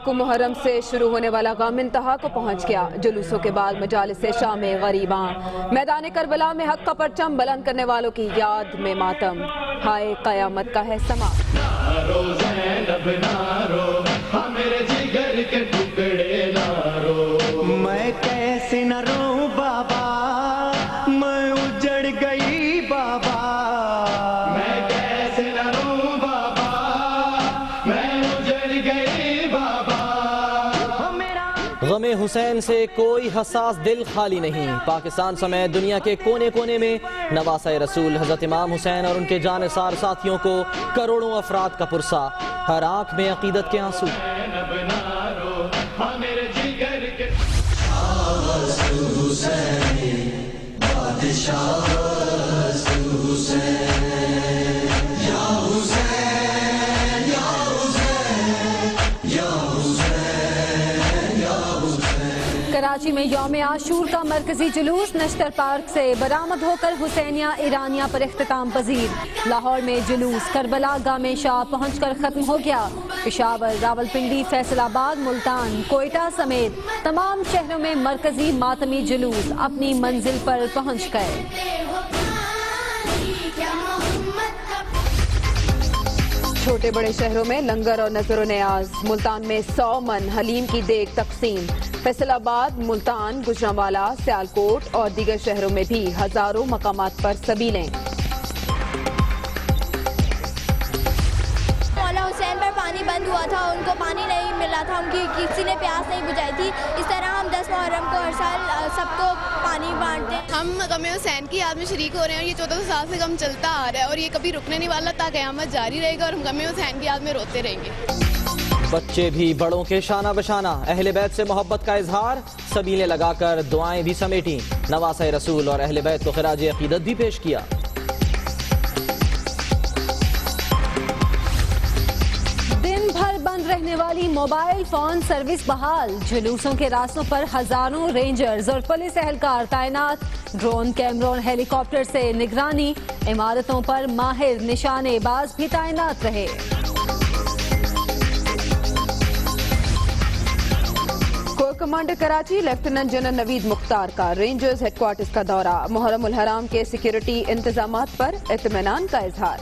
یکم محرم سے شروع ہونے والا غم انتہا کو پہنچ گیا۔ جلوسوں کے بعد مجالس شام غریباں، میدان کربلا میں حق کا پرچم بلند کرنے والوں کی یاد میں ماتم، ہائے قیامت کا ہے سما۔ میں کیسے نہ رو بابا، میں اجڑ گئی بابا، میں کیسے نہ رو بابا، میں اجڑ گئی بابا۔ غم حسین سے کوئی حساس دل خالی نہیں۔ پاکستان سمیت دنیا کے کونے کونے میں نواسۂ رسول حضرت امام حسین اور ان کے جانثار ساتھیوں کو کروڑوں افراد کا پرسہ، ہر آنکھ میں عقیدت کے آنسو۔ کراچی میں یوم عاشور کا مرکزی جلوس نشتر پارک سے برآمد ہو کر حسینیہ ایرانیہ پر اختتام پذیر۔ لاہور میں جلوس کربلا گام شاہ پہنچ کر ختم ہو گیا۔ پشاور، راولپنڈی، فیصل آباد، ملتان، کوئٹہ سمیت تمام شہروں میں مرکزی ماتمی جلوس اپنی منزل پر پہنچ گئے۔ چھوٹے بڑے شہروں میں لنگر اور نظر و نیاز، ملتان میں 100 من حلیم کی دیگ تقسیم۔ فیصل آباد، ملتان، گوجرانوالا، سیالکوٹ اور دیگر شہروں میں بھی ہزاروں مقامات پر سبیلیں۔ مولا حسین پر پانی بند ہوا تھا، ان کو پانی نہیں ملا تھا، ان کی کسی نے پیاس نہیں بجھائی تھی۔ اس طرح ہم 10 محرم کو ہر سال سب کو پانی بانٹتے ہیں۔ ہم غم حسین کی یاد میں شریک ہو رہے ہیں اور یہ 1400 سال سے غم چلتا آ رہا ہے اور یہ کبھی رکنے نہیں والا، تا قیامت جاری رہے گا اور ہم غم حسین کی یاد میں روتے رہیں گے۔ بچے بھی بڑوں کے شانہ بشانہ، اہل بیت سے محبت کا اظہار، سبیلیں لگا کر دعائیں بھی سمیٹیں، نواسۂ رسول اور اہل بیت کو خراج عقیدت بھی پیش کیا۔ دن بھر بند رہنے والی موبائل فون سروس بحال، جلوسوں کے راستوں پر ہزاروں رینجرز اور پولیس اہلکار تعینات، ڈرون، کیمروں، ہیلی کاپٹر سے نگرانی، عمارتوں پر ماہر نشانے باز بھی تعینات رہے۔ Corps commander Karachi lieutenant general Naveed Mukhtar کا رینجرز ہیڈ کوارٹرز کا دورہ، محرم الحرام کے سیکیورٹی انتظامات پر اطمینان کا اظہار۔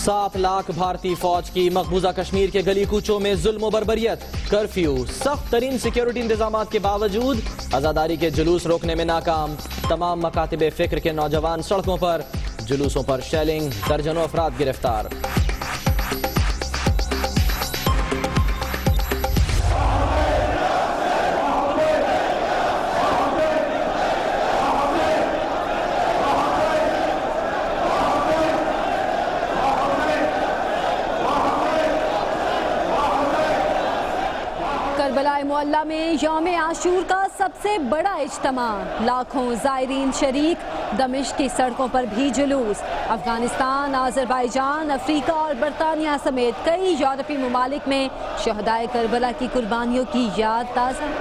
7 لاکھ بھارتی فوج کی مقبوضہ کشمیر کے گلی کوچوں میں ظلم و بربریت، کرفیو، سخت ترین سیکیورٹی انتظامات کے باوجود عزاداری کے جلوس روکنے میں ناکام، تمام مکاتب فکر کے نوجوان سڑکوں پر، جلوسوں پر شیلنگ، درجنوں افراد گرفتار۔ کربلا معلی میں یوم عاشور کا سب سے بڑا اجتماع، لاکھوں زائرین شریک، دمشق کی سڑکوں پر بھی جلوس۔ افغانستان، آذربائیجان، افریقہ اور برطانیہ سمیت کئی یورپی ممالک میں شہدائے کربلا کی قربانیوں کی یاد تازہ۔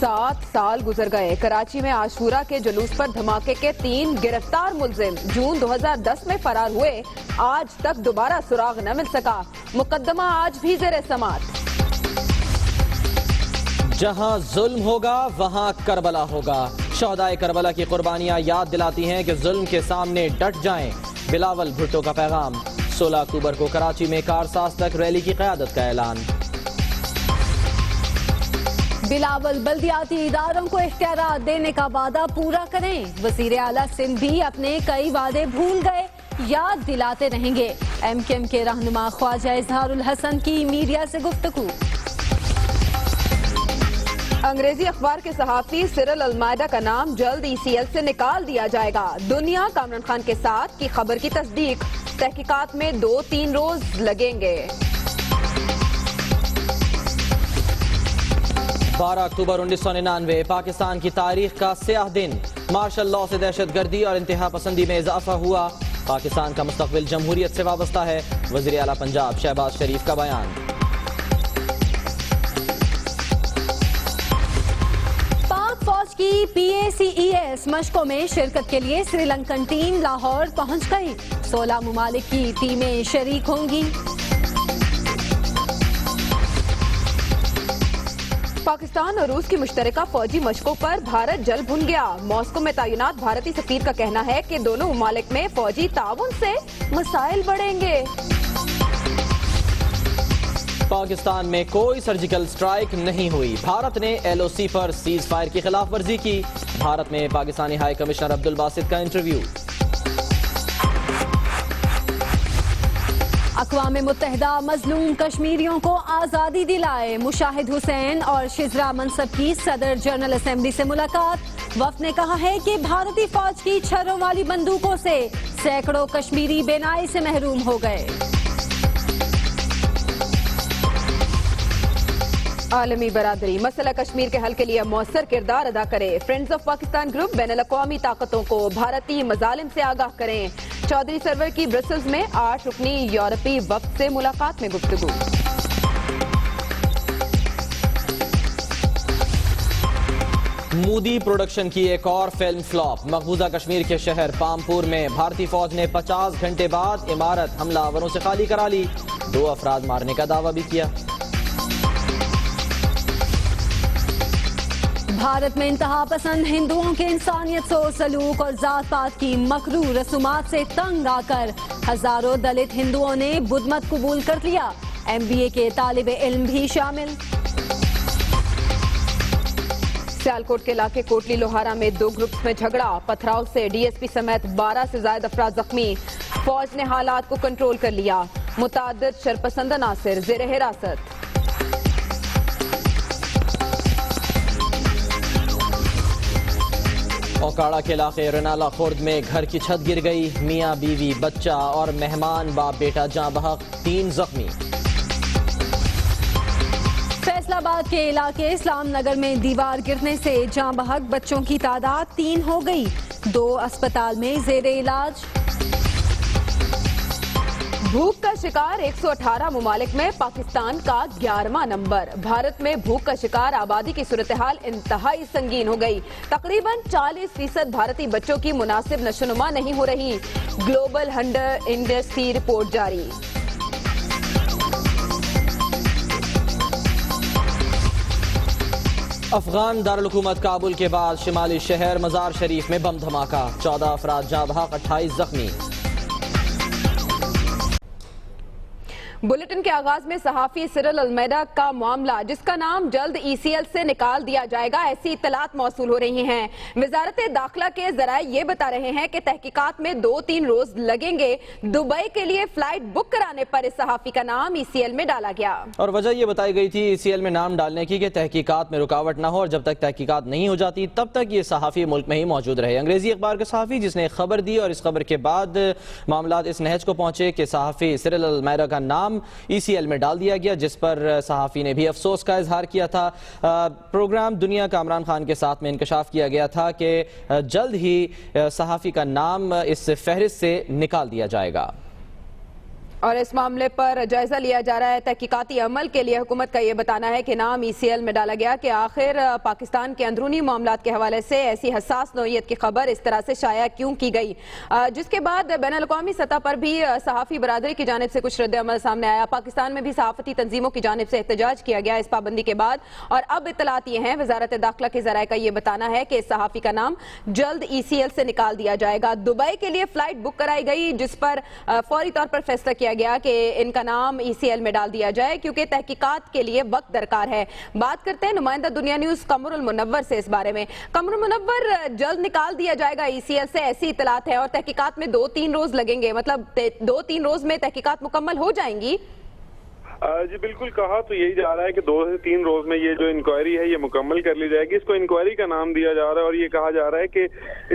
7 سال گزر گئے، کراچی میں عاشورہ کے جلوس پر دھماکے کے 3 گرفتار ملزم جون 2010 میں فرار ہوئے، آج تک دوبارہ سراغ نہ مل سکا، مقدمہ آج بھی زیر سماعت۔ جہاں ظلم ہوگا وہاں کربلا ہوگا، شہدائے کربلا کی قربانیاں یاد دلاتی ہیں کہ ظلم کے سامنے ڈٹ جائیں، بلاول بھٹو کا پیغام۔ 16 اکتوبر کو کراچی میں کارساز تک ریلی کی قیادت کا اعلان۔ بلاول، بلدیاتی اداروں کو اختیارات دینے کا وعدہ پورا کریں، وزیر اعلیٰ سندھ بھی اپنے کئی وعدے بھول گئے، یاد دلاتے رہیں گے۔ ایم کیو ایم کے رہنما خواجہ اظہار الحسن کی میڈیا سے گفتگو۔ انگریزی اخبار کے صحافی سرل المائدہ کا نام جلد ای سی ایل سے نکال دیا جائے گا، دنیا کامران خان کے ساتھ کی خبر کی تصدیق، تحقیقات میں 2-3 روز لگیں گے۔ 12 اکتوبر 1999 پاکستان کی تاریخ کا سیاہ دن، مارشل لاء سے دہشت گردی اور انتہا پسندی میں اضافہ ہوا، پاکستان کا مستقبل جمہوریت سے وابستہ ہے، وزیر اعلیٰ پنجاب شہباز شریف کا بیان۔ پاک فوج کی की PACES मशकों में शिरकत के लिए श्रीलंकन टीम लाहौर पहुंच गई। 16 मुमालिक की टीमें शरीक होंगी। पाकिस्तान और रूस की मुश्तरका फौजी मशकों पर भारत जल भुन गया। मॉस्को में तैनात भारतीय सफीर का कहना है कि दोनों मुमालिक में फौजी ताउन से मसाइल बढ़ेंगे। पाकिस्तान में कोई सर्जिकल स्ट्राइक नहीं हुई। भारत ने LOC पर सीज फायर की खिलाफ वर्जी की। भारत में पाकिस्तानी हाई कमिश्नर अब्दुल बासित का इंटरव्यू। अक़वाम मुत्तहिदा मजलूम कश्मीरियों को आज़ादी दिलाए। मुशाहिद हुसैन और शिजरा मनसब की सदर जनरल असेंबली से मुलाकात। वफ़द ने कहा है कि भारतीय फौज की छर्रों वाली बंदूकों से सैकड़ों कश्मीरी बेनाई से महरूम हो गए। आलमी बरादरी मसला कश्मीर के हल के लिए मौसर किरदार अदा करे। फ्रेंड्स ऑफ पाकिस्तान ग्रुप बैनुल-अक़वामी ताकतों को भारतीय मजालिम से आगाह करें। चौधरी सरवर की ब्रसल्स में 8 रुकनी यूरोपीय वफ़द से मुलाकात में गुफ्तगू। मोदी प्रोडक्शन की एक और फिल्म फ्लॉप। मकबूजा कश्मीर के शहर पामपुर में भारतीय फौज ने 50 घंटे बाद इमारत हमलावरों से खाली करा ली। 2 अफराद मारने का दावा भी किया। भारत में इंतहा पसंद हिंदुओं के इंसानियत सो सलूक और जात पात की मकरू रसूमात से तंग आकर हजारों दलित हिंदुओं ने बुद्ध मत कबूल कर लिया। MBA के तालिब इल्म भी शामिल। सियालकोट के इलाके कोटली लोहारा में 2 ग्रुप्स में झगड़ा। पथराव से DSP समेत 12 से ज्यादा अफराद जख्मी। फौज ने हालात को कंट्रोल कर लिया। मुतादिद शरपसंद नासिर जेर हिरासत। ओकाड़ा के इलाके रनाला खुर्द में घर की छत गिर गई। मियाँ बीवी बच्चा और मेहमान बाप बेटा जाँ बहक, 3 जख्मी। फैसलाबाद के इलाके इस्लाम नगर में दीवार गिरने से जाँ बहक बच्चों की तादाद 3 हो गई। 2 अस्पताल में जेर इलाज। भूख का शिकार 118 मुमालिक में पाकिस्तान का 11वां नंबर। भारत में भूख का शिकार आबादी की सूरत-ए-हाल इंतहाई संगीन हो गई। तकरीबन 40% भारतीय बच्चों की मुनासिब नशोनुमा नहीं हो रही। ग्लोबल हंगर इंडेक्स की रिपोर्ट जारी। अफगान दारुल-हुकूमत काबुल के बाद शिमाली शहर मजार शरीफ में बम धमाका। 14 अफराद जाँ बहक, 28 जख्मी। बुलेटिन के आगाज में सहाफी सिरिल अलमेडा का मामला, जिसका नाम जल्द ECL से निकाल दिया जाएगा, ऐसी इत्तलात मौसूल हो रही हैं। वजारत दाखिला के जराए ये बता रहे हैं कि तहकीकात में 2-3 रोज लगेंगे। दुबई के लिए फ्लाइट बुक कराने पर इस सहाफी का नाम ECL में डाला गया और वजह ये बताई गई थी ECL में नाम डालने की कि तहकीकात में रुकावट न हो और जब तक तहकीकात नहीं हो जाती तब तक ये सहाफी मुल्क में ही मौजूद रहे। अंग्रेजी अखबार के सहाफी जिसने खबर दी और इस खबर के बाद मामला इस नहज को पहुंचे कि सहाफी सिरिल अलमेडा का नाम ECL में डाल दिया गया, जिस पर सहाफी ने भी अफसोस का इजहार किया था। प्रोग्राम दुनिया का इमरान खान के साथ में इंकशाफ किया गया था कि जल्द ही सहाफी का नाम इस फहरिस्त से निकाल दिया जाएगा और इस मामले पर जायजा लिया जा रहा है। तहकीकाती अमल के लिए हुकूमत का यह बताना है कि नाम ECL में डाला गया कि आखिर पाकिस्तान के अंदरूनी मामलात के हवाले से ऐसी हसास नौइयत की खबर इस तरह से शाया क्यों की गई, जिसके बाद बैनुल-अक़वामी सतह पर भी सहाफ़ी बरादरी की जानिब से कुछ रद्द-ए-अमल सामने आया। पाकिस्तान में भी सहाफ़ती तंजीमों की जानिब से एहतजाज किया गया इस पाबंदी के बाद। और अब इत्तलात ये हैं, वजारत दाखिला के ज़राए का ये बताना है कि इस सहाफ़ी का नाम जल्द ECL से निकाल दिया जाएगा। दुबई के लिए फ्लाइट बुक कराई गई, जिस पर फौरी तौर पर फैसला किया गया कि इनका नाम ECL में डाल दिया जाए क्योंकि तहकीकात के लिए वक्त दरकार है। बात करते हैं नुमाइंदा दुनिया न्यूज कमरुल मुनव्वर से इस बारे में। कमरुल मुनव्वर, जल्द निकाल दिया जाएगा ECL से, ऐसी इत्तलात है और तहकीकात में 2-3 रोज लगेंगे, मतलब 2-3 रोज में तहकीकात मुकम्मल हो जाएंगी? जी बिल्कुल, कहा तो यही जा रहा है कि 2 से 3 रोज में ये जो इंक्वायरी है ये मुकम्मल कर ली जाएगी। इसको इंक्वायरी का नाम दिया जा रहा है और ये कहा जा रहा है कि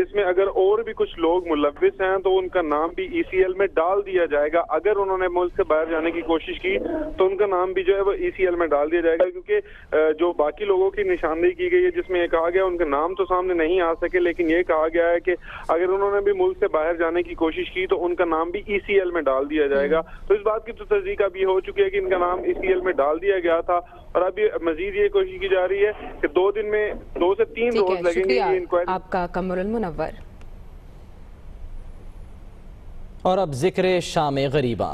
इसमें अगर और भी कुछ लोग मुलव्विस हैं तो उनका नाम भी ECL में डाल दिया जाएगा। अगर उन्होंने मुल्क से बाहर जाने की कोशिश की तो उनका नाम भी जो है वो ECL में डाल दिया जाएगा, क्योंकि जो बाकी लोगों की निशानदेही की गई है जिसमें ये कहा गया उनके नाम तो सामने नहीं आ सके, लेकिन ये कहा गया है कि अगर उन्होंने भी मुल्क से बाहर जाने की कोशिश की तो उनका नाम भी ECL में डाल दिया जाएगा। तो इस बात की तो तस्दीक अभी हो चुकी है कि का नाम ECL में डाल दिया गया था और अभी मजीद ये कोशिश की जा रही है कि 2 दिन में 2 से 3 ठीक रोज है, लगेंगे शुक्रिया ये इंक्वायरी। आपका कमरुल मुनव्वर। और अब जिक्र शाम गरीबा।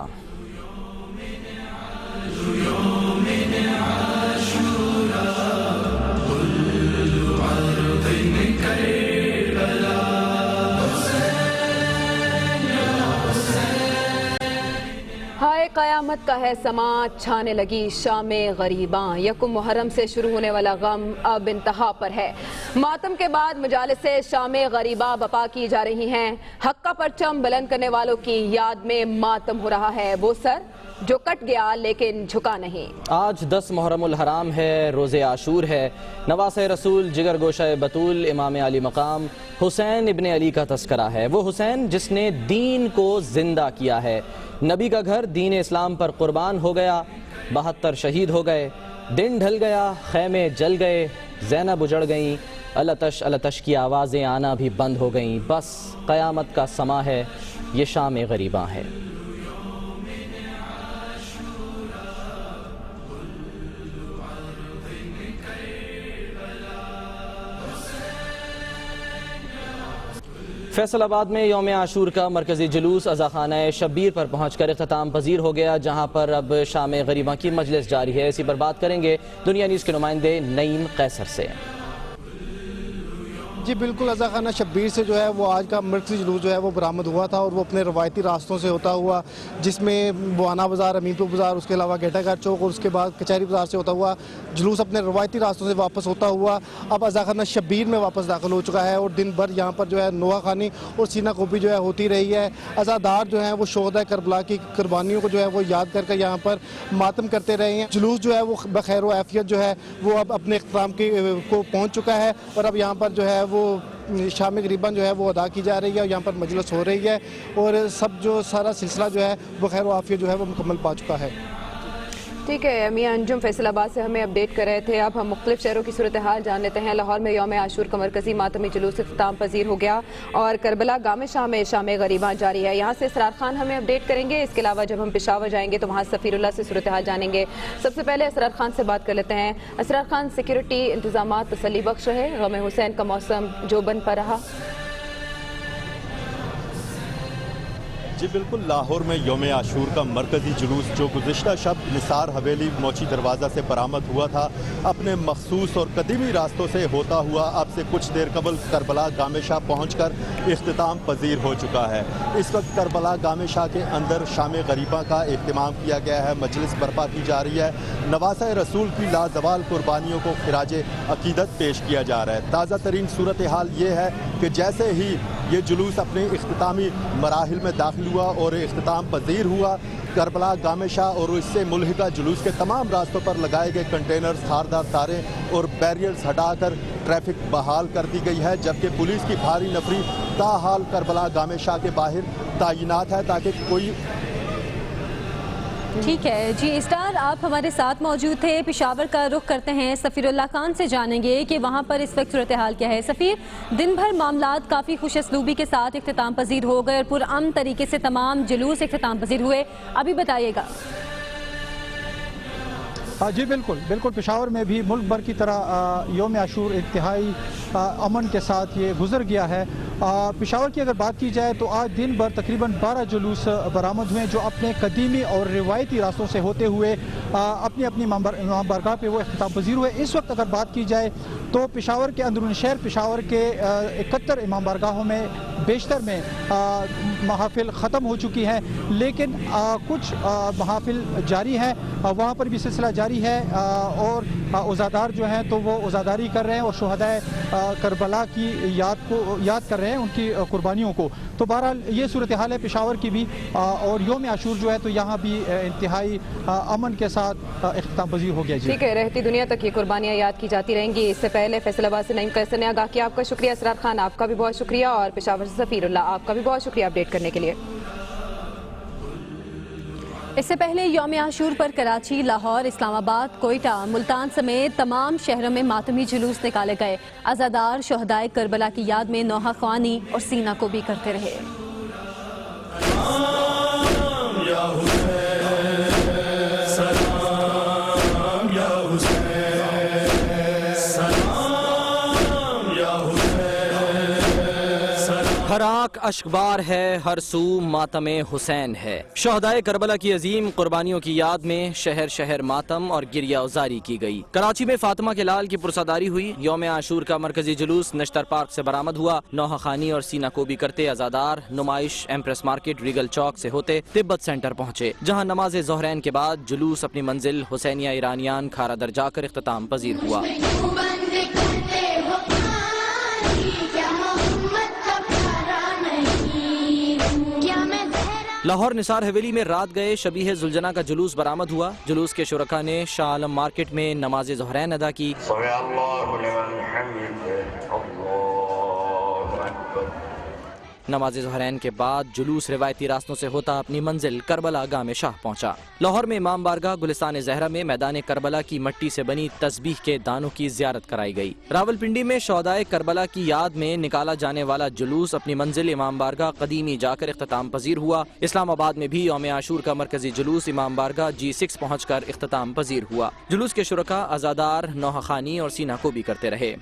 हाय क़यामत का है समा, छाने लगी शाम गरीबा। यकुम मुहर्रम से शुरू होने वाला गम अब इंतहा पर है। मातम के बाद मजालिस से शाम गरीबा बपा की जा रही हैं। हक का परचम बुलंद करने वालों की याद में मातम हो रहा है, वो सर जो कट गया लेकिन झुका नहीं। आज 10 मुहर्रमुल हराम है, रोज़े आशूर है। नवासे रसूल, जिगर गोशा बतूल, इमाम अली मकाम हुसैन इब्ने अली का तस्करा है। वो हुसैन जिसने दीन को जिंदा किया है। नबी का घर दीन इस्लाम पर कुर्बान हो गया, 72 शहीद हो गए। दिन ढल गया, खैमे जल गए, ज़ैनब उजड़ गईं, अलतश की आवाज़ें आना भी बंद हो गईं। बस क़यामत का समा है, ये शाम गरीबा है। फैसलाबाद में यौम आशूर का मरकजी जुलूस अज़ाखाना शब्बीर पर पहुंचकर इख्तिताम पजीर हो गया, जहां पर अब शाम गरीबा की मजलिस जारी है। इसी पर बात करेंगे दुनिया न्यूज़ के नुमाइंदे नईम कैसर से। जी बिल्कुल, अज़ाखाना शब्बीर से जो है वो आज का मरकज़ी जुलूस जो है वो बरामद हुआ था और वो अपने रवायती रास्तों से होता हुआ, जिसमें बुआना बाज़ार, अमीनपुर बाज़ार, उसके अलावा गेटाघाट चौक और उसके बाद कचहरी बाज़ार से होता हुआ जुलूस अपने रवायती रास्तों से वापस होता हुआ अब अज़ाखाना शब्बीर में वापस दाखिल हो चुका है। और दिन भर यहाँ पर जो है नोहा खानी और सीना कोपी जो है होती रही है। अज़ादार जो हैं वो शोहदा करबला की कुर्बानियों को जो है वो याद करके यहाँ पर मातम करते रहे हैं। जुलूस जो है वो बखैर व आफियत जो है वो अब अपने इख्तिताम को पहुँच चुका है और अब यहाँ पर जो है वो शाम गरीबन जो है वो अदा की जा रही है और यहाँ पर मजलिस हो रही है और सब जो सारा सिलसिला जो है वो खैर आफियत जो है वो मुकम्मल पा चुका है। ठीक है, मियां अंजुम फैसलाबाद से हमें अपडेट कर रहे थे। अब हम मुख्तलिफ शहरों की सूरत हाल जान लेते हैं। लाहौर में यौम आशूर का मरकजी मातमी जुलूस इख्तिताम पजीर हो गया और करबला गामे शाह में शाम गरीबा जारी है। यहाँ से इसरार खान हमें अपडेट करेंगे। इसके अलावा जब हम पेशावर जाएंगे तो वहाँ सफ़ीरुल्लाह से सूरत हाल जानेंगे। सबसे पहले इसरार खान से बात कर लेते हैं। इसरार खान, सिक्योरिटी इंतजाम तसल्ली बख्श रहे? गम हुसैन का मौसम जो बन पर रहा? जी बिल्कुल, लाहौर में यौम आशूर का मरकज़ी जुलूस जो गुज़िश्ता शब निसार हवेली मोची दरवाज़ा से बरामद हुआ था, अपने मखसूस और कदीमी रास्तों से होता हुआ अब से कुछ देर कबल करबला गामे शाह पहुँच कर इख्तिताम पजीर हो चुका है। इस वक्त करबला गामे शाह के अंदर शाम गरीबा का एहतमाम किया गया है, मजलिस बर्पा की जा रही है। नवासा रसूल की लाजवाल कुर्बानियों को खिराज अकीदत पेश किया जा रहा है। ताज़ा तरीन सूरत हाल ये है कि जैसे ही ये जुलूस अपने इख्तितामी मराहिल में दाखिल हुआ और इख्तिताम पजीर हुआ, करबला गामे शाह और इससे मुल्हिका जुलूस के तमाम रास्तों पर लगाए गए कंटेनर्स, धारदार तारें और बैरियर्स हटाकर ट्रैफिक बहाल कर दी गई है, जबकि पुलिस की भारी नफरी ताहाल करबला गामे शाह के बाहर तैनात है ताकि कोई। ठीक है जी, स्टार आप हमारे साथ मौजूद थे। पेशावर का रुख करते हैं, सफ़ीरुल्लाह खान से जानेंगे कि वहाँ पर इस वक्त सूरत हाल क्या है। सफ़ीर, दिन भर मामलात काफ़ी खुश असलूबी के साथ इख्तिताम पजीर हो गए और पुरअमन तरीके से तमाम जुलूस इख्तिताम पजीर हुए, अभी बताइएगा। जी बिल्कुल बिल्कुल, पेशावर में भी मुल्क भर की तरह यौम आशूर इंतहाई अमन के साथ ये गुजर गया है। पेशावर की अगर बात की जाए तो आज दिन भर तकरीबन 12 जुलूस बरामद हुए जो अपने कदीमी और रिवायती रास्तों से होते हुए अपनी अपनी इमाम बारगाह पे वो इख्तिताम पजीर हुए। इस वक्त अगर बात की जाए तो पेशावर के अंदरून शहर पेशावर के 71 इमाम बारगाहों में बेशतर में महाफिल ख़त्म हो चुकी हैं, लेकिन कुछ महाफिल जारी हैं, वहाँ पर भी सिलसिला जारी है और उज़ादार जो हैं तो वो उज़ादारी कर रहे हैं और शुहदाए करबला की याद कर रहे हैं, उनकी कुर्बानियों को। तो बहरहाल ये सूरत हाल है पेशावर की भी और यौम आशूर जो है तो यहाँ भी इंतहाई अमन के साथ इख्तिताम पजीर हो गया। ठीक है, रहती दुनिया तक ये कुर्बानियाँ याद की जाती रहेंगी। इससे पहले फैसलाबाद से नईम कैसर ने आगाह किया। आपका शुक्रिया इसरार खान, आपका भी बहुत शुक्रिया, और पेशावर से सफ़ीरुल्लाह, आपका भी बहुत शुक्रिया अपडेट करने के लिए। इससे पहले यौम आशूर पर कराची, लाहौर, इस्लामाबाद, कोयटा, मुल्तान समेत तमाम शहरों में मातमी जुलूस निकाले गए। अज़ादार शोहदाए करबला की याद में नौहा ख्वानी और सीना को भी करते रहे। सलाम या हुसैन, सलाम ہر آنکھ اشکبار ہے، ہر سو ماتم حسین ہے۔ شہدائے کربلا کی عظیم قربانیوں کی یاد میں شہر شہر ماتم اور گریہ ازاری کی گئی۔ کراچی میں فاطمہ کے لال کی پرساداری ہوئی۔ یوم عاشور کا مرکزی جلوس نشتر پارک سے برآمد ہوا۔ نوحہ خوانی اور سینہ کوبی کرتے عزادار نمائش ایمپریس مارکیٹ ریگل چوک سے ہوتے تبت سینٹر پہنچے، جہاں نماز ظہرین کے بعد جلوس اپنی منزل حسینیہ ایرانیان کھارا در جا کر اختتام پذیر ہوا۔ لاہور نثار حویلی میں رات گئے شبیہ ذوالجناح کا جلوس برآمد ہوا۔ جلوس کے شرکاء نے شاہ عالم مارکیٹ میں نماز ظہرین ادا کی۔ نماز ظہرین کے بعد جلوس روایتی راستوں سے ہوتا اپنی منزل کربلا گام شاہ پہنچا۔ لاہور میں امام بارگاہ گلستان زہرا میں میدان کربلا کی مٹی سے بنی تسبیح کے دانوں کی زیارت کرائی گئی۔ راولپنڈی میں شہدائے کربلا کی یاد میں نکالا جانے والا جلوس اپنی منزل امام بارگاہ قدیمی جا کر اختتام پذیر ہوا۔ اسلام آباد میں بھی یوم عاشور کا مرکزی جلوس امام بارگاہ G6 پہنچ کر اختتام پذیر ہوا۔ جلوس کے شرکاء عزادار نوحہ خوانی اور سینہ کوبی کرتے رہے۔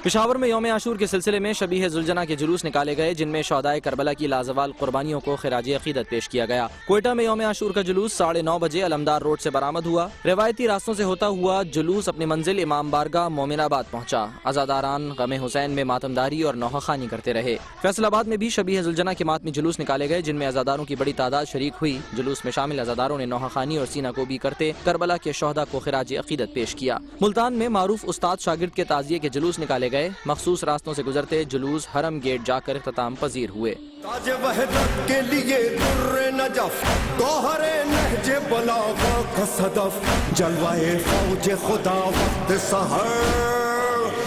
پشاور میں یوم عاشور کے سلسلے میں شبیہ ذوالجناح کے جلوس نکالے گئے، جن میں شہدائے کربلا کی لازوال قربانیوں کو خراج عقیدت پیش کیا گیا۔ کوئٹہ میں یوم عاشور کا جلوس 9:30 بجے علمدار روڈ سے برآمد ہوا۔ روایتی راستوں سے ہوتا ہوا جلوس اپنی منزل امام بارگاہ مومن آباد پہنچا۔ عزاداران غم حسین میں ماتمداری اور نوحہ خوانی کرتے رہے۔ فیصل آباد میں بھی شبیہ ذوالجناح کے ماتمی جلوس نکالے گئے، جن میں عزاداروں کی بڑی تعداد شریک ہوئی۔ جلوس میں شامل عزاداروں نے نوحہ خوانی اور سینہ کوبی کرتے کربلا کے شہداء کو خراج عقیدت پیش کیا۔ ملتان میں معروف استاد شاگرد کے تعزیے کے جلوس نکالے گئے۔ مخصوص راستوں سے گزرتے جلوس حرم گیٹ جا کر اختتام پذیر ہوئے۔ تاج وحدت کے لیے در نجف، گوہر نہج بلاغت کا صدف، جلوہ فوج خدا وقت سحر،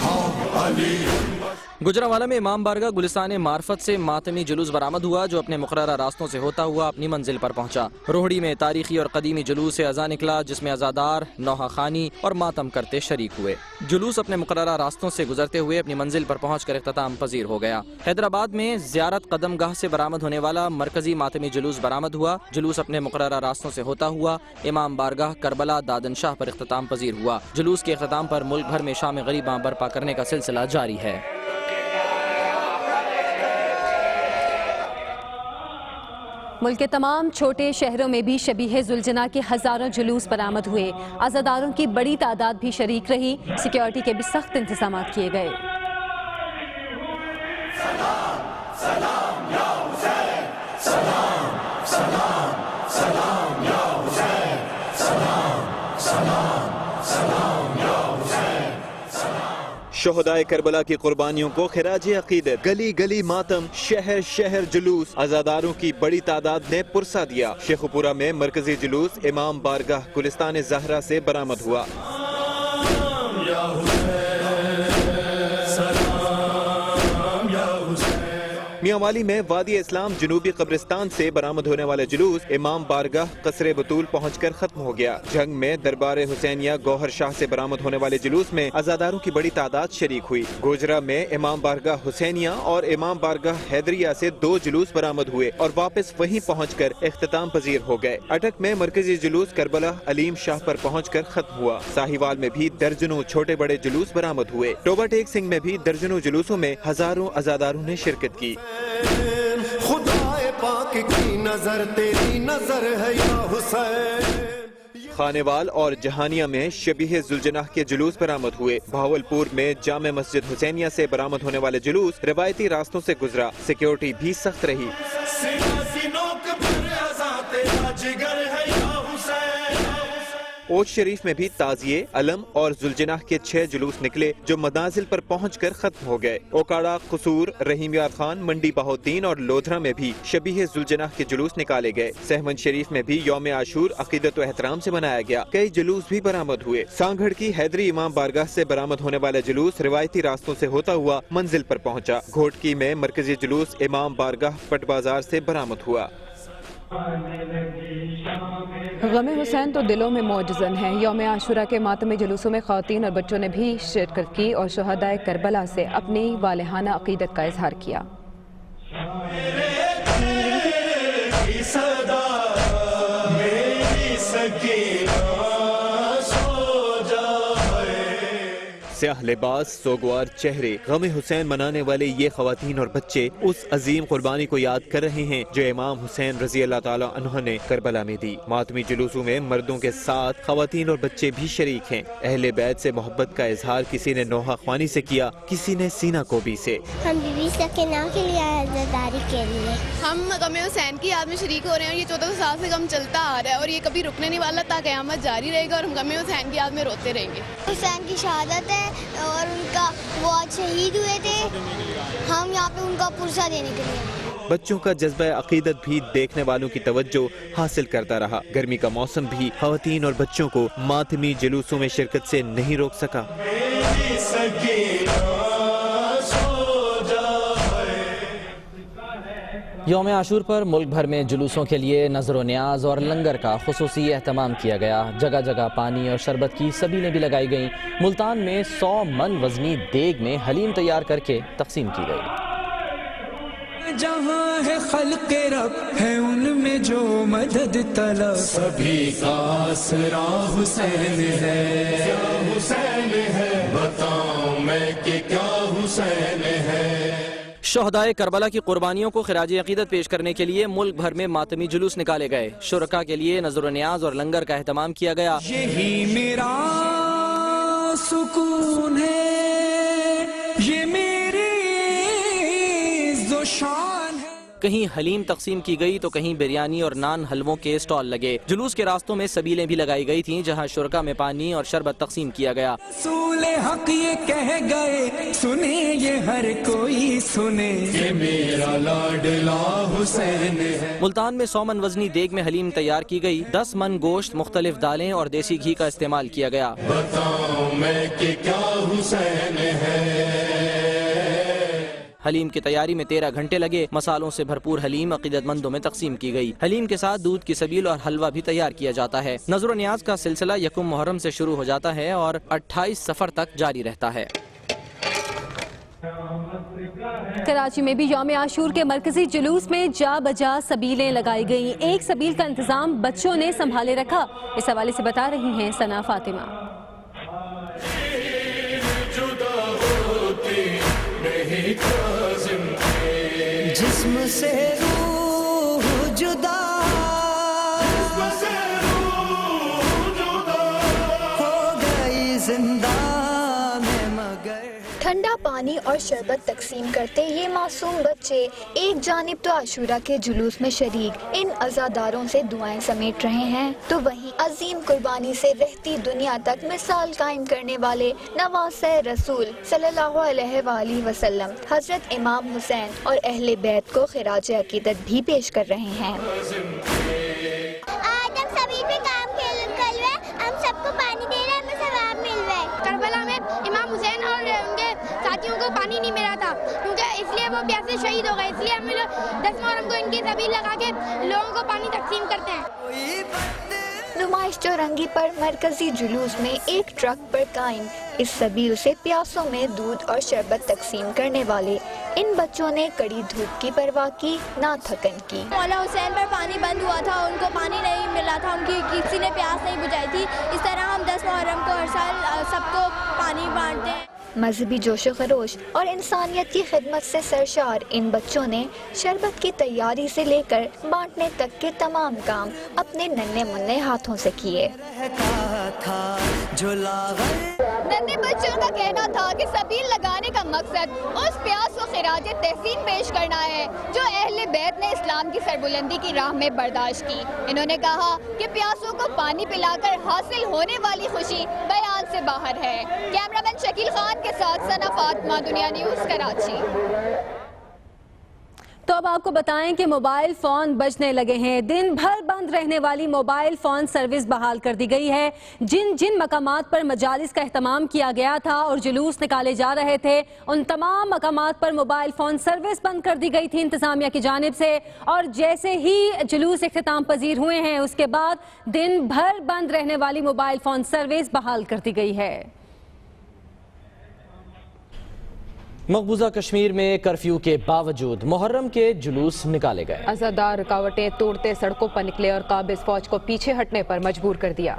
ہاں علی۔ گجرانوالہ میں امام بارگاہ گلستان معرفت سے ماتمی جلوس برآمد ہوا، جو اپنے مقررہ راستوں سے ہوتا ہوا اپنی منزل پر پہنچا۔ روہڑی میں تاریخی اور قدیمی جلوس ازاں نکلا، جس میں عزادار نوحہ خوانی اور ماتم کرتے شریک ہوئے۔ جلوس اپنے مقررہ راستوں سے گزرتے ہوئے اپنی منزل پر پہنچ کر اختتام پذیر ہو گیا۔ حیدرآباد میں زیارت قدم گاہ سے برآمد ہونے والا مرکزی ماتمی جلوس برآمد ہوا۔ جلوس اپنے مقررہ راستوں سے ہوتا ہوا امام بارگاہ کربلا دادن شاہ پر اختتام پذیر ہوا۔ جلوس کے اختتام پر ملک بھر میں شام غریباں برپا کرنے کا سلسلہ جاری ہے۔ ملک کے تمام چھوٹے شہروں میں بھی شبیہ ذوالجناح کے ہزاروں جلوس برآمد ہوئے۔ عزاداروں کی بڑی تعداد بھی شریک رہی۔ سیکیورٹی کے بھی سخت انتظامات کیے گئے۔ شہدائے کربلا کی قربانیوں کو خراج عقیدت، گلی گلی ماتم، شہر شہر جلوس، عزاداروں کی بڑی تعداد نے پرسہ دیا۔ شیخو پورہ میں مرکزی جلوس امام بارگاہ گلستان زہرا سے برآمد ہوا۔ میاں والی میں وادی اسلام جنوبی قبرستان سے برآمد ہونے والے جلوس امام بارگاہ قصر بطول پہنچ کر ختم ہو گیا۔ جنگ میں دربار حسینیہ گوہر شاہ سے برآمد ہونے والے جلوس میں عزاداروں کی بڑی تعداد شریک ہوئی۔ گوجرا میں امام بارگاہ حسینیہ اور امام بارگاہ حیدریہ سے 2 جلوس برآمد ہوئے اور واپس وہیں پہنچ کر اختتام پذیر ہو گئے۔ اٹک میں مرکزی جلوس کربلا علیم شاہ پر پہنچ کر ختم ہوا۔ ساہیوال میں بھی درجنوں چھوٹے بڑے جلوس برآمد ہوئے۔ ٹوبہ ٹیک سنگھ میں بھی درجنوں جلوسوں میں ہزاروں عزاداروں نے شرکت کی۔ خدائے پاک کی نظر تیری نظر ہے یا حسین۔ خانیوال اور جہانیہ میں شبیہ ذوالجناح کے جلوس برآمد ہوئے۔ بہاولپور میں جامع مسجد حسینیہ سے برآمد ہونے والے جلوس روایتی راستوں سے گزرا۔ سیکیورٹی بھی سخت رہی۔ اوچ شریف میں بھی تعزیے، علم اور ذوالجناح کے 6 جلوس نکلے، جو منازل پر پہنچ کر ختم ہو گئے۔ اوکاڑا، قصور، رحیم یار خان، منڈی بہاؤالدین اور لودھرا میں بھی شبیہ ذوالجناح کے جلوس نکالے گئے۔ سہمن شریف میں بھی یوم عاشور عقیدت و احترام سے منایا گیا۔ کئی جلوس بھی برآمد ہوئے۔ سانگھڑ کی حیدری امام بارگاہ سے برآمد ہونے والا جلوس روایتی راستوں سے ہوتا ہوا منزل پر پہنچا۔ گھوٹکی میں مرکزی جلوس امام بارگاہ پٹ بازار سے برآمد ہوا۔ غم حسین تو دلوں میں معجزن ہے۔ یوم عاشورہ کے ماتمی جلوسوں میں خواتین اور بچوں نے بھی شرکت کی اور شہدائے کربلا سے اپنی والہانہ عقیدت کا اظہار کیا۔ स्याह लिबास, सोगवार चेहरे, गम हुसैन मनाने वाले ये खवातीन और बच्चे उस अजीम कुर्बानी को याद कर रहे हैं जो इमाम हुसैन रजी अल्लाह ताला अन्हु ने करबला में दी। मातमी जुलूसों में मर्दों के साथ खवातीन और बच्चे भी शरीक हैं। अहले बैत से मोहब्बत का इजहार किसी ने नोहा ख्वानी से किया, किसी ने सीना कोबी से। हम बीबी सकीना के लिए आज़ादारी के लिए हम गम हुसैन की याद में शरीक हो रहे हैं। ये 1400 साल से गम चलता आ रहा है और ये कभी रुकने नहीं वाला, ता क़यामत जारी रहेगा और हम गम हुसैन की याद में रोते रहेंगे। हुसैन की शहादत है और उनका वो आज शहीद हुए थे, हम यहाँ पे उनका पुरसा देने के लिए। बच्चों का जज्बा अकीदत भी देखने वालों की तवज्जो हासिल करता रहा। गर्मी का मौसम भी खवातीन और बच्चों को मातमी जुलूसों में शिरकत से नहीं रोक सका। यौम आशूर पर मुल्क भर में जुलूसों के लिए नजर न्याज और लंगर का खुसूसी एहतमाम किया गया। जगह जगह पानी और शरबत की सबीलें भी लगाई गईं। मुल्तान में 100 मन वजनी देग में हलीम तैयार करके तकसीम की गई। जहाँ है खल्क़े रब है उनमें जो मदद तलब, सभी का आसरा हुसैन है। क्या हुसैन है बताऊं मैं कि क्या हुसैन है। शोहदाए करबला की कुर्बानियों को खिराज अकीदत पेश करने के लिए मुल्क भर में मातमी जुलूस निकाले गए। शुरका के लिए नजर न्याज और लंगर का एहतमाम किया गया। यही मेरा सुकून है, ये मेरी शान है। कहीं हलीम तकसीम की गई तो कहीं बिरयानी और नान हलवों के स्टॉल लगे। जुलूस के रास्तों में सबीलें भी लगाई गई थीं, जहां शुरका में पानी और शरबत तकसीम किया गया। रसूले हक ये कह गए, सुने ये हर कोई सुने, ये मेरा लाडला हुसैन है। मुल्तान में 100 मन वजनी देग में हलीम तैयार की गई। 10 मन गोश्त, मुख्तलिफ दालें और देसी घी का इस्तेमाल किया गया। बताऊं मैं कि क्या हुसैन है। हलीम की तैयारी में 13 घंटे लगे। मसालों से भरपूर हलीम अकीदतमंदों में तकसीम की गई। हलीम के साथ दूध की सबील और हलवा भी तैयार किया जाता है। नजर न्याज का सिलसिला 1 मुहर्रम से शुरू हो जाता है और 28 सफर तक जारी रहता है। कराची में भी यौम आशूर के मरकजी जुलूस में जा बजा सबीलें लगाई गईं। एक सबील का इंतजाम बच्चों ने संभाले रखा। इस हवाले से बता रही हैं सना फातिमा। जिस्म से रूह जुदा हो गई जिंदा में मगर। ठंडा पानी और शरबत तकसीम करते ये मासूम बच्चे एक जानिब तो आशूरा के जुलूस में शरीक इन अज़ादारों से दुआएं समेट रहे हैं, तो वहीं अजीम कुर्बानी से रहती दुनिया तक मिसाल कायम करने वाले नवासे रसूल सल्लल्लाहु अलैहि वसल्लम हजरत इमाम हुसैन और अहले बैत को खिराज अकीदत भी पेश कर रहे हैं। आज हम सभी पे काम कर रहे हैं, हम सबको पानी दे रहे हैं, हमें सवाब मिल रहा है। करबला में इमाम हुसैन और उनके साथियों को पानी नहीं मिला था, क्योंकि इसलिए वो प्यासे शहीद हो गए। इसलिए हम लोग 10 मुहर्रम को इनकी सबील लगा के लोगों को पानी तकसीम करते हैं। नुमाइश चौरंगी पर मरकजी जुलूस में एक ट्रक पर कायम इस सबील से प्यासों में दूध और शरबत तकसीम करने वाले इन बच्चों ने कड़ी धूप की परवाह की, ना थकन की। मौला हुसैन पर पानी बंद हुआ था, उनको पानी नहीं मिला था, उनकी किसी ने प्यास नहीं बुझाई थी। इस तरह हम 10 मुहर्रम को हर साल सबको पानी बांटते हैं। मजहबी जोशो खरोश और इंसानियत की खिदमत से सरशार इन बच्चों ने शरबत की तैयारी से लेकर बांटने तक के तमाम काम अपने नन्हे मुन्ने हाथों से किए। नन्हे बच्चों का कहना था कि सबील लगाने का मकसद उस प्यास को खिराज तहसीन पेश करना है जो अहले बैत ने इस्लाम की सरबुलंदी की राह में बर्दाश्त की। इन्होंने कहा कि प्यासों को पानी पिलाकर हासिल होने वाली खुशी बयान से बाहर है। कैमरामैन शकील खान के साथ सना फातिमा, दुनिया न्यूज़, कराची। तो अब आपको बताएं कि मोबाइल फ़ोन बजने लगे हैं। दिन भर बंद रहने वाली मोबाइल फ़ोन सर्विस बहाल कर दी गई है। जिन जिन मकामात पर मजालिस का एहतमाम किया गया था और जुलूस निकाले जा रहे थे, उन तमाम मकामात पर मोबाइल फ़ोन सर्विस बंद कर दी गई थी इंतज़ामिया की जानिब से। और जैसे ही जुलूस इख्तिताम पजीर हुए हैं, उसके बाद दिन भर बंद रहने वाली मोबाइल फ़ोन सर्विस बहाल कर दी गई है। मकबूजा कश्मीर में कर्फ्यू के बावजूद मुहर्रम के जुलूस निकाले गए। अज़ादार रुकावटें तोड़ते सड़कों पर निकले और काबिज फौज को पीछे हटने पर मजबूर कर दिया।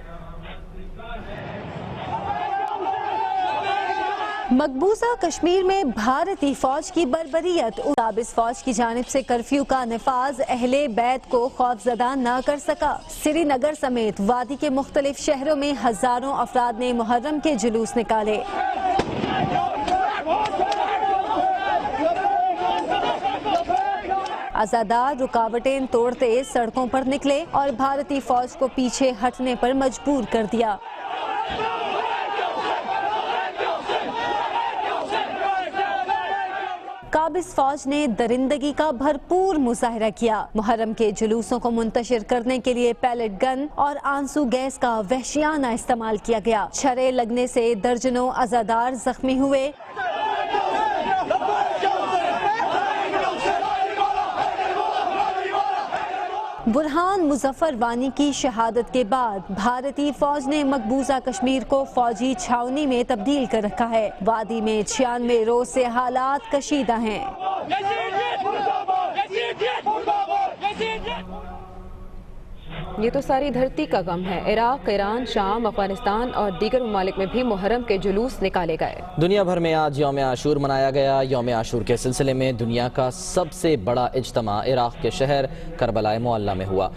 مقبوضہ کشمیر میں بھارتی فوج کی بربریت، قابض فوج کی جانب سے کرفیو کا نفاذ اہل بیت کو خوفزدہ نہ کر سکا۔ سری نگر سمیت وادی کے مختلف شہروں میں ہزاروں افراد نے محرم کے جلوس نکالے۔ عزادار رکاوٹیں توڑتے سڑکوں پر نکلے اور بھارتی فوج کو پیچھے ہٹنے پر مجبور کر دیا۔ قابض فوج نے درندگی کا بھرپور مظاہرہ کیا۔ محرم کے جلوسوں کو منتشر کرنے کے لیے پیلٹ گن اور آنسو گیس کا وحشیانہ استعمال کیا گیا۔ چھرے لگنے سے درجنوں عزادار زخمی ہوئے۔ برہان مظفر وانی کی شہادت کے بعد بھارتی فوج نے مقبوضہ کشمیر کو فوجی چھاونی میں تبدیل کر رکھا ہے۔ وادی میں 96 روز سے حالات کشیدہ ہیں۔ یہ تو ساری دھرتی کا غم ہے۔ عراق، ایران، شام، افغانستان اور دیگر ممالک میں بھی محرم کے جلوس نکالے گئے۔ دنیا بھر میں آج یوم عاشور منایا گیا۔ یوم عاشور کے سلسلے میں دنیا کا سب سے بڑا اجتماع عراق کے شہر کربلا معلی میں ہوا۔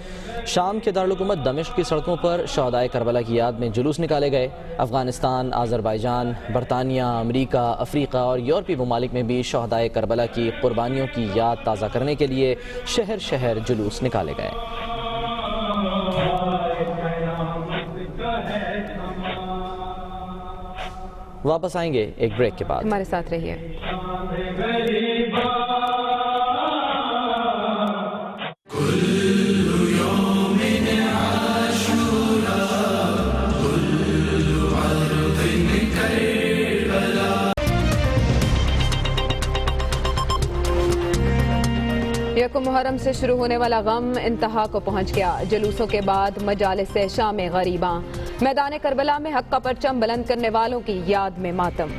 شام کے دارالحکومت دمشق کی سڑکوں پر شہدائے کربلا کی یاد میں جلوس نکالے گئے۔ افغانستان، آذربائیجان، برطانیہ، امریکہ، افریقہ اور یورپی ممالک میں بھی شہدائے کربلا کی قربانیوں کی یاد تازہ کرنے کے لیے شہر شہر جلوس نکالے گئے۔ واپس آئیں گے ایک بریک کے بعد، ہمارے ساتھ رہیے۔ یکم محرم سے شروع ہونے والا غم انتہا کو پہنچ گیا۔ جلوسوں کے بعد مجالس شام غریباں، میدان کربلا میں حق کا پرچم بلند کرنے والوں کی یاد میں ماتم۔